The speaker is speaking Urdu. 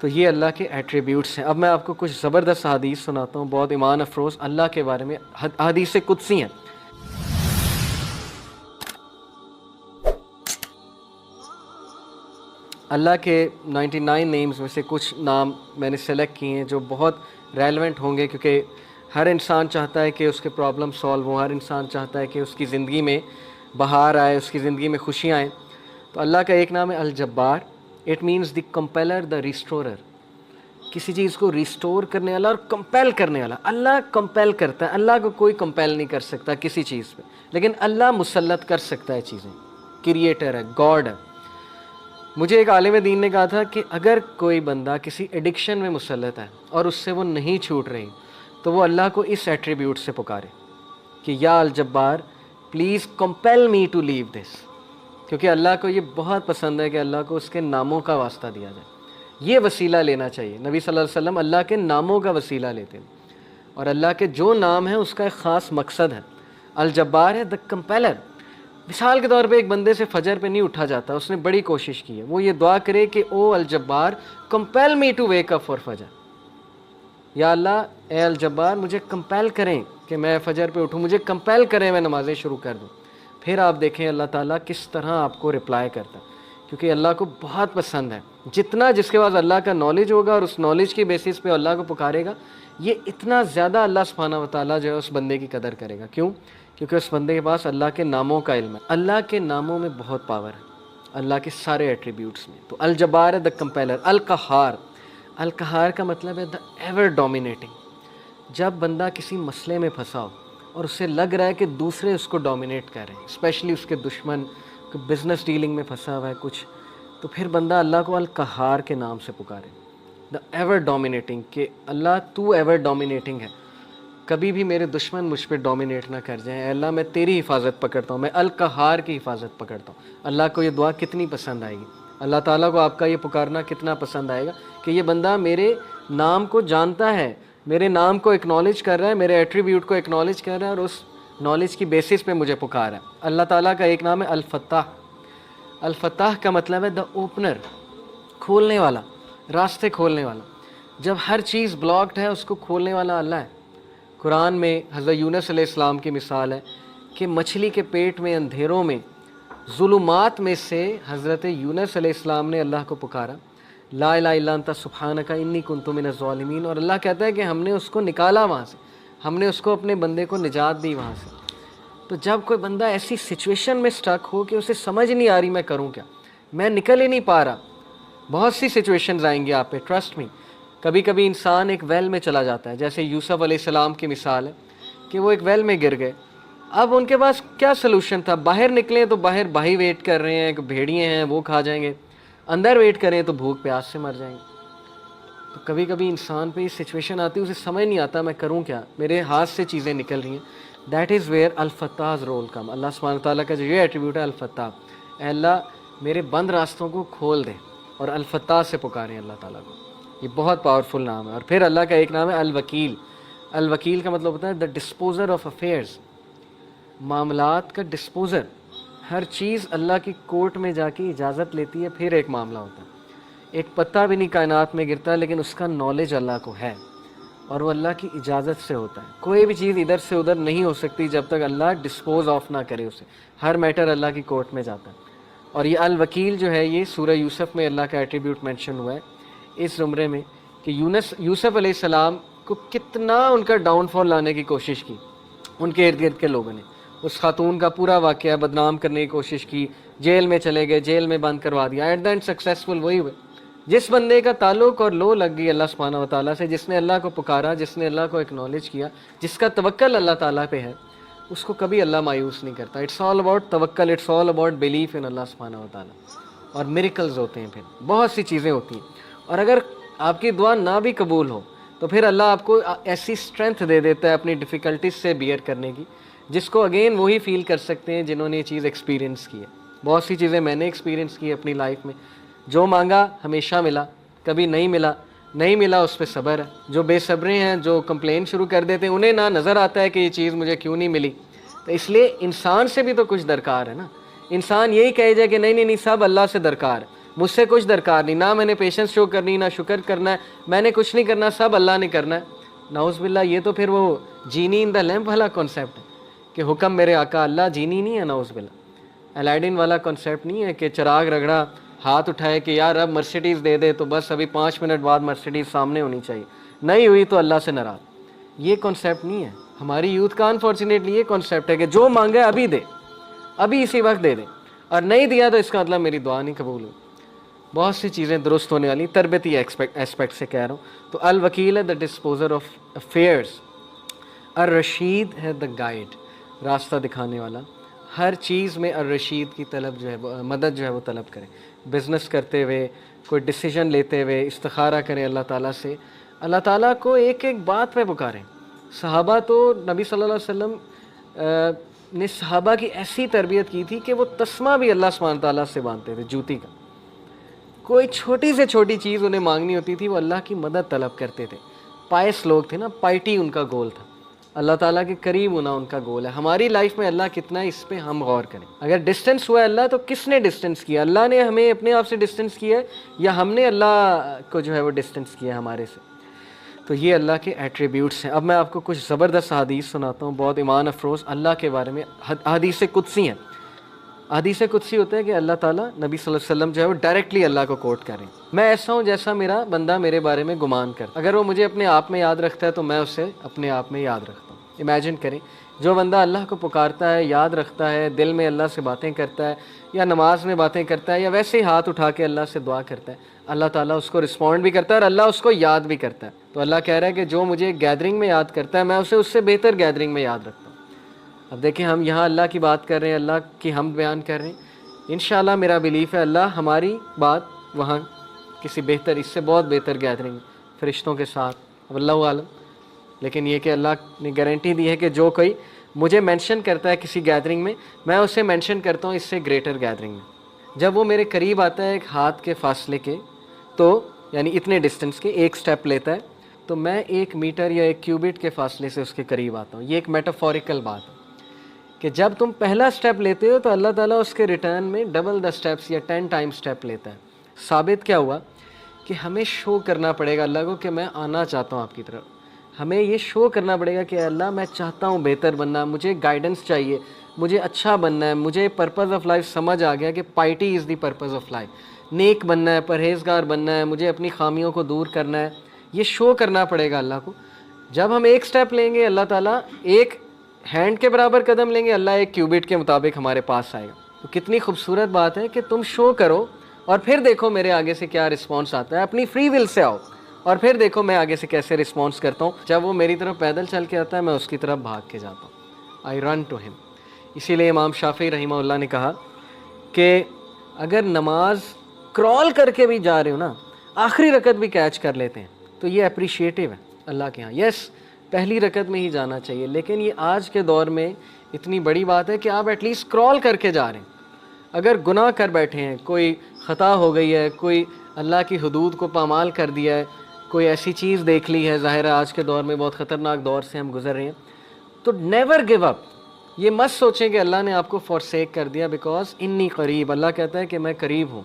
تو یہ اللہ کے ایٹریبیوٹس ہیں۔ اب میں آپ کو کچھ زبردست حدیث سناتا ہوں، بہت ایمان افروز اللہ کے بارے میں، حدیث قدسی ہیں۔ اللہ کے 99 نیمز میں سے کچھ نام میں نے سلیکٹ کیے ہیں جو بہت ریلیونٹ ہوں گے، کیونکہ ہر انسان چاہتا ہے کہ اس کے پرابلم سالو ہوں، ہر انسان چاہتا ہے کہ اس کی زندگی میں بہار آئے، اس کی زندگی میں خوشیاں آئیں۔ تو اللہ کا ایک نام ہے الجبار، اٹ مینز دی کمپیلر، دا ریسٹورر، کسی چیز کو ریسٹور کرنے والا اور کمپیل کرنے والا۔ اللہ کمپیل کرتا ہے، اللہ کو کوئی کمپیل نہیں کر سکتا کسی چیز پہ، لیکن اللہ مسلط کر سکتا ہے چیزیں، کریٹر ہے، گاڈ ہے۔ مجھے ایک عالم دین نے کہا تھا کہ اگر کوئی بندہ کسی ایڈکشن میں مسلط ہے اور اس سے وہ نہیں چھوٹ رہی، تو وہ اللہ کو اس ایٹریبیوٹ سے پکارے کہ یا الجبار پلیز کمپیل می ٹو لیو دس، کیونکہ اللہ کو یہ بہت پسند ہے کہ اللہ کو اس کے ناموں کا واسطہ دیا جائے۔ یہ وسیلہ لینا چاہیے۔ نبی صلی اللہ علیہ وسلم اللہ کے ناموں کا وسیلہ لیتے ہیں، اور اللہ کے جو نام ہیں اس کا ایک خاص مقصد ہے۔ الجبار ہے دا کمپیلر۔ مثال کے طور پہ ایک بندے سے فجر پہ نہیں اٹھا جاتا، اس نے بڑی کوشش کی ہے، وہ یہ دعا کرے کہ O Al Jabbar compel me to wake up for Fajr, یا اللہ اے الجبار مجھے کمپیل کریں کہ میں فجر پہ اٹھوں، مجھے کمپیل کریں میں نمازیں شروع کر دوں۔ پھر آپ دیکھیں اللہ تعالیٰ کس طرح آپ کو رپلائی کرتا ہے، کیونکہ اللہ کو بہت پسند ہے۔ جتنا جس کے پاس اللہ کا نالج ہوگا اور اس نالج کی بیسس پہ اللہ کو پکارے گا، یہ اتنا زیادہ اللہ سبحانہ و تعالیٰ جو ہے اس بندے کی قدر کرے گا۔ کیوں؟ کیونکہ اس بندے کے پاس اللہ کے ناموں کا علم ہے۔ اللہ کے ناموں میں بہت پاور ہے، اللہ کے سارے ایٹریبیوٹس میں۔ تو الجبار ہے دا کمپیلر۔ القہار، القہار کا مطلب ہے دا ایور ڈومینیٹنگ۔ جب بندہ کسی مسئلے میں پھنسا ہو اور اسے لگ رہا ہے کہ دوسرے اس کو ڈومینیٹ کر رہے ہیں، اسپیشلی اس کے دشمن، بزنس ڈیلنگ میں پھنسا ہوا ہے کچھ، تو پھر بندہ اللہ کو القہار کے نام سے پکارے، دا ایور ڈومینیٹنگ، کہ اللہ تو ایور ڈومینیٹنگ ہے، کبھی بھی میرے دشمن مجھ پہ ڈومینیٹ نہ کر جائیں۔ اے اللہ میں تیری حفاظت پکڑتا ہوں، میں القہار کی حفاظت پکڑتا ہوں۔ اللہ کو یہ دعا کتنی پسند آئے گی، اللہ تعالیٰ کو آپ کا یہ پکارنا کتنا پسند آئے گا کہ یہ بندہ میرے نام کو جانتا ہے، میرے نام کو اکنالج کر رہا ہے، میرے ایٹریبیوٹ کو اکنالج کر رہا ہے، اور اس نالج کی بیسس پہ مجھے پکار ہے۔ اللہ تعالیٰ کا ایک نام ہے الفتاح۔ الفتاح کا مطلب ہے دا اوپنر، کھولنے والا، راستے کھولنے والا۔ جب ہر چیز بلاکڈ ہے اس کو کھولنے والا اللہ ہے۔ قرآن میں حضرت یونس علیہ السلام کی مثال ہے کہ مچھلی کے پیٹ میں اندھیروں میں ظلمات میں سے حضرت یونس علیہ السلام نے اللہ کو پکارا، لا الہ الا انت سبحانک انی کنت من الظالمین، اور اللہ کہتا ہے کہ ہم نے اس کو نکالا وہاں سے، ہم نے اس کو اپنے بندے کو نجات دی وہاں سے۔ تو جب کوئی بندہ ایسی سچویشن میں سٹک ہو کہ اسے سمجھ نہیں آ رہی میں کروں کیا، میں نکل ہی نہیں پا رہا، بہت سی سچویشنز آئیں گی آپ پہ، ٹرسٹ می۔ کبھی کبھی انسان ایک ویل میں چلا جاتا ہے، جیسے یوسف علیہ السلام کی مثال ہے کہ وہ ایک ویل میں گر گئے۔ اب ان کے پاس کیا سلوشن تھا؟ باہر نکلیں تو باہر بھائی ویٹ کر رہے ہیں، بھیڑیے ہیں وہ کھا جائیں گے، اندر ویٹ کریں تو بھوک پیاس سے مر جائیں گے۔ تو کبھی کبھی انسان پہ یہ سچویشن آتی ہے، اسے سمجھ نہیں آتا میں کروں کیا، میرے ہاتھ سے چیزیں نکل رہی ہیں۔ دیٹ از ویئر الفتاح's رول کم۔ اللہ سبحانہ تعالیٰ کا جو یہ ایٹریبیوٹ ہے الفتاح، اے اللہ میرے بند راستوں کو کھول دے، اور الفتاح سے پکاریں اللہ تعالیٰ کو۔ یہ بہت پاورفل نام ہے۔ اور پھر اللہ کا ایک نام ہے الوکیل۔ الوکیل کا مطلب ہوتا ہے دا ڈسپوزر آف افیئرز، معاملات کا ڈسپوزر۔ ہر چیز اللہ کی کورٹ میں جا کے اجازت لیتی ہے پھر ایک معاملہ ہوتا ہے۔ ایک پتہ بھی نہیں کائنات میں گرتا لیکن اس کا نالج اللہ کو ہے، اور وہ اللہ کی اجازت سے ہوتا ہے۔ کوئی بھی چیز ادھر سے ادھر نہیں ہو سکتی جب تک اللہ ڈسپوز آف نہ کرے اسے، ہر میٹر اللہ کی کورٹ میں جاتا ہے۔ اور یہ الوکیل جو ہے یہ سورہ یوسف میں اللہ کا ایٹریبیوٹ مینشن ہوا ہے اس زمرے میں، کہ یوسف علیہ السلام کو کتنا ان کا ڈاؤن فال لانے کی کوشش کی ان کے ارد گرد کے لوگوں نے۔ اس خاتون کا پورا واقعہ بدنام کرنے کی کوشش کی، جیل میں چلے گئے، جیل میں بند کروا دیا، ایٹ دا اینڈ سکسیسفل وہی ہوئے۔ جس بندے کا تعلق اور لو لگ گئی اللہ سبحانہ و تعالیٰ سے، جس نے اللہ کو پکارا، جس نے اللہ کو اکنالج کیا، جس کا توکل اللہ تعالیٰ پہ ہے، اس کو کبھی اللہ مایوس نہیں کرتا۔ اٹس آل اباؤٹ توکل، it's all about belief in Allah سبحانہ و تعالیٰ۔ اور میریکلز ہوتے ہیں، پھر بہت سی چیزیں ہوتی ہیں۔ اور اگر آپ کی دعا نہ بھی قبول ہو تو پھر اللہ آپ کو ایسی اسٹرینتھ دے دیتا ہے اپنی ڈیفیکلٹیز سے بیئر کرنے کی، جس کو اگین وہی فیل کر سکتے ہیں جنہوں نے یہ چیز ایکسپیرینس کی ہے۔ بہت سی چیزیں میں نے ایکسپیرینس کی اپنی لائف میں، جو مانگا ہمیشہ ملا، کبھی نہیں ملا اس پہ صبر ہے۔ جو بے صبریں ہیں، جو کمپلین شروع کر دیتے ہیں، انہیں نہ نظر آتا ہے کہ یہ چیز مجھے کیوں نہیں ملی۔ تو اس لیے انسان سے بھی تو کچھ درکار ہے نا۔ انسان یہی کہے جائے کہ نہیں سب اللہ سے درکار ہے، مجھ سے کچھ درکار نہیں، نہ میں نے پیشنس شو کرنی، نہ شکر کرنا ہے، میں نے کچھ نہیں کرنا، سب اللہ نے کرنا ہے. نعوذ باللہ، یہ تو پھر وہ جینی ان دا لیمپ والا کانسیپٹ ہے کہ حکم میرے آقا. اللہ جینی نہیں ہے، نعوذ باللہ. الیڈن والا کانسیپٹ نہیں ہے کہ چراغ رگڑا، ہاتھ اٹھائے کہ یار اب مرسیڈیز دے دے تو بس ابھی 5 منٹ بعد مرسیڈیز سامنے ہونی چاہیے، نہیں ہوئی تو اللہ سے ناراض. یہ کانسیپٹ نہیں ہے. ہماری یوتھ کا انفارچونیٹلی یہ کانسیپٹ ہے کہ جو مانگا ہے ابھی دے، ابھی اسی وقت دے دے، اور نہیں دیا تو اس کا مطلب میری دعا نہیں قبول ہوئی. بہت سی چیزیں درست ہونے والی، تربیتی ایسپیکٹ سے کہہ رہا ہوں. تو الوکیل ہے دا ڈسپوزر آف افیئرس، الرشید ہے دا گائیڈ، راستہ دکھانے والا. ہر چیز میں الرشید کی طلب جو ہے مدد جو ہے وہ طلب کریں. بزنس کرتے ہوئے، کوئی ڈیسیجن لیتے ہوئے استخارہ کریں اللہ تعالیٰ سے، اللہ تعالیٰ کو ایک ایک بات پہ پکاریں. صحابہ تو نبی صلی اللہ علیہ وسلم نے صحابہ کی ایسی تربیت کی تھی کہ وہ تسمہ بھی اللہ سبحانہ تعالیٰ سے باندھتے تھے، جوتی کا. کوئی چھوٹی سے چھوٹی چیز انہیں مانگنی ہوتی تھی، وہ اللہ کی مدد طلب کرتے تھے. پائس لوگ تھے نا، پائٹی ان کا گول تھا، اللہ تعالیٰ کے قریب ہونا ان کا گول ہے. ہماری لائف میں اللہ کتنا ہے اس پہ ہم غور کریں. اگر ڈسٹینس ہوا ہے اللہ تو کس نے ڈسٹینس کیا؟ اللہ نے ہمیں اپنے آپ سے ڈسٹینس کیا ہے یا ہم نے اللہ کو جو ہے وہ ڈسٹینس کیا ہے ہمارے سے؟ تو یہ اللہ کے ایٹریبیوٹس ہیں. اب میں آپ کو کچھ زبردست حدیث سناتا ہوں، بہت ایمان افروز اللہ کے بارے میں. حدیث قدسی ہیں. حدیث قدسی ہوتا ہے کہ اللہ تعالیٰ نبی صلی اللہ علیہ وسلم جو ہے وہ ڈائریکٹلی اللہ کو کوٹ کریں. میں ایسا ہوں جیسا میرا بندہ میرے بارے میں گمان کرتا. اگر وہ مجھے اپنے آپ میں یاد رکھتا ہے تو میں اسے اپنے آپ میں یاد رکھتا ہوں. امیجن کریں، جو بندہ اللہ کو پکارتا ہے، یاد رکھتا ہے، دل میں اللہ سے باتیں کرتا ہے، یا نماز میں باتیں کرتا ہے، یا ویسے ہی ہاتھ اٹھا کے اللہ سے دعا کرتا ہے، اللہ تعالیٰ اس کو رسپونڈ بھی کرتا ہے اور اللہ اس کو یاد بھی کرتا ہے. تو اللہ کہہ رہا ہے کہ جو مجھے گیدرنگ میں یاد کرتا ہے میں اسے اس سے بہتر گیدرنگ میں یاد رکھتا ہوں. اب دیکھیں، ہم یہاں اللہ کی بات کر رہے ہیں، اللہ کی حمد بیان کر رہے ہیں. انشاءاللہ میرا بلیف ہے اللہ ہماری بات وہاں کسی بہتر، اس سے بہت بہتر گیدرنگ فرشتوں کے ساتھ، اب اللہ عالم. لیکن یہ کہ اللہ نے گارنٹی دی ہے کہ جو کوئی مجھے مینشن کرتا ہے کسی گیدرنگ میں اسے مینشن کرتا ہوں اس سے گریٹر گیدرنگ میں. جب وہ میرے قریب آتا ہے ایک ہاتھ کے فاصلے کے، تو یعنی اتنے ڈسٹنس کے ایک سٹیپ لیتا ہے، تو میں 1 میٹر یا 1 کیوبٹ کے فاصلے سے اس کے قریب آتا ہوں. یہ ایک میٹافوریکل بات ہے کہ جب تم پہلا سٹیپ لیتے ہو تو اللہ تعالیٰ اس کے ریٹرن میں ڈبل دا سٹیپس یا 10 ٹائم سٹیپ لیتا ہے. ثابت کیا ہوا کہ ہمیں شو کرنا پڑے گا اللہ کو کہ میں آنا چاہتا ہوں آپ کی طرف. ہمیں یہ شو کرنا پڑے گا کہ اللہ میں چاہتا ہوں بہتر بننا، مجھے گائیڈنس چاہیے، مجھے اچھا بننا ہے، مجھے پرپز آف لائف سمجھ آ گیا کہ piety is the purpose of life. نیک بننا ہے، پرہیزگار بننا ہے، مجھے اپنی خامیوں کو دور کرنا ہے. یہ شو کرنا پڑے گا اللہ کو. جب ہم ایک سٹیپ لیں گے اللہ تعالیٰ ایک ہینڈ کے برابر قدم لیں گے، اللہ 1 کیوبٹ کے مطابق ہمارے پاس آئے گا. تو کتنی خوبصورت بات ہے کہ تم شو کرو اور پھر دیکھو میرے آگے سے کیا رسپانس آتا ہے. اپنی فری ول سے آؤ اور پھر دیکھو میں آگے سے کیسے رسپانس کرتا ہوں. جب وہ میری طرف پیدل چل کے آتا ہے میں اس کی طرف بھاگ کے جاتا ہوں. آئی رن ٹو ہم. اسی لیے امام شافعی رحمہ اللہ نے کہا کہ اگر نماز کرال کر کے بھی جا رہے ہو نا، آخری رکعت بھی کیچ کر لیتے ہیں تو یہ اپریشیٹیو ہے اللہ کے ہاں. یس، پہلی رکعت میں ہی جانا چاہیے، لیکن یہ آج کے دور میں اتنی بڑی بات ہے کہ آپ ایٹ لیسٹ کرال کر کے جا رہے ہیں. اگر گناہ کر بیٹھے ہیں، کوئی خطا ہو گئی ہے، کوئی اللہ کی حدود کو پامال کر دیا ہے، کوئی ایسی چیز دیکھ لی ہے، ظاہر ہے آج کے دور میں بہت خطرناک دور سے ہم گزر رہے ہیں، تو نیور گیو اپ. یہ مت سوچیں کہ اللہ نے آپ کو فورسیک کر دیا، بیکاز انی قریب، اللہ کہتا ہے کہ میں قریب ہوں.